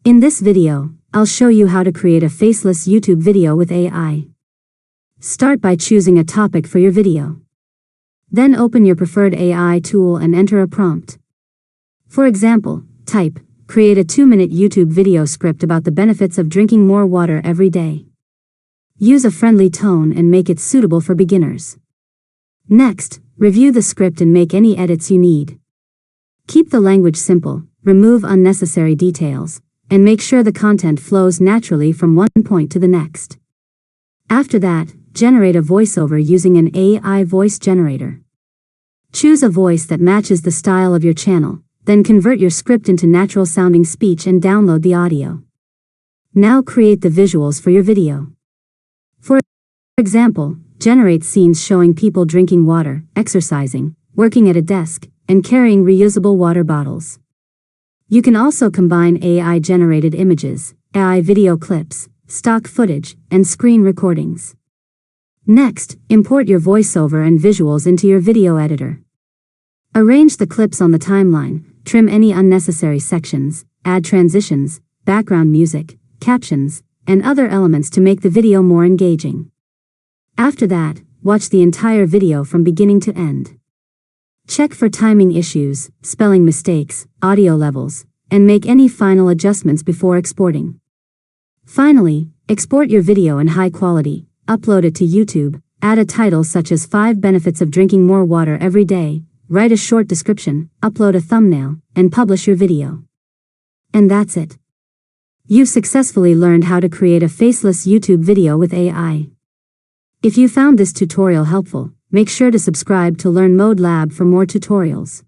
In this video, I'll show you how to create a faceless YouTube video with AI. Start by choosing a topic for your video. Then open your preferred AI tool and enter a prompt. For example, type, create a 2-minute YouTube video script about the benefits of drinking more water every day. Use a friendly tone and make it suitable for beginners. Next, review the script and make any edits you need. Keep the language simple, remove unnecessary details, and make sure the content flows naturally from one point to the next. After that, generate a voiceover using an AI voice generator. Choose a voice that matches the style of your channel, then convert your script into natural-sounding speech and download the audio. Now create the visuals for your video. For example, generate scenes showing people drinking water, exercising, working at a desk, and carrying reusable water bottles. You can also combine AI-generated images, AI video clips, stock footage, and screen recordings. Next, import your voiceover and visuals into your video editor. Arrange the clips on the timeline, trim any unnecessary sections, add transitions, background music, captions, and other elements to make the video more engaging. After that, watch the entire video from beginning to end. Check for timing issues, spelling mistakes, audio levels, and make any final adjustments before exporting. Finally, export your video in high quality, upload it to YouTube, add a title such as 5 benefits of drinking more water every day, write a short description, upload a thumbnail, and publish your video. And that's it. You've successfully learned how to create a faceless YouTube video with AI. If you found this tutorial helpful, make sure to subscribe to Learn Mode Lab for more tutorials.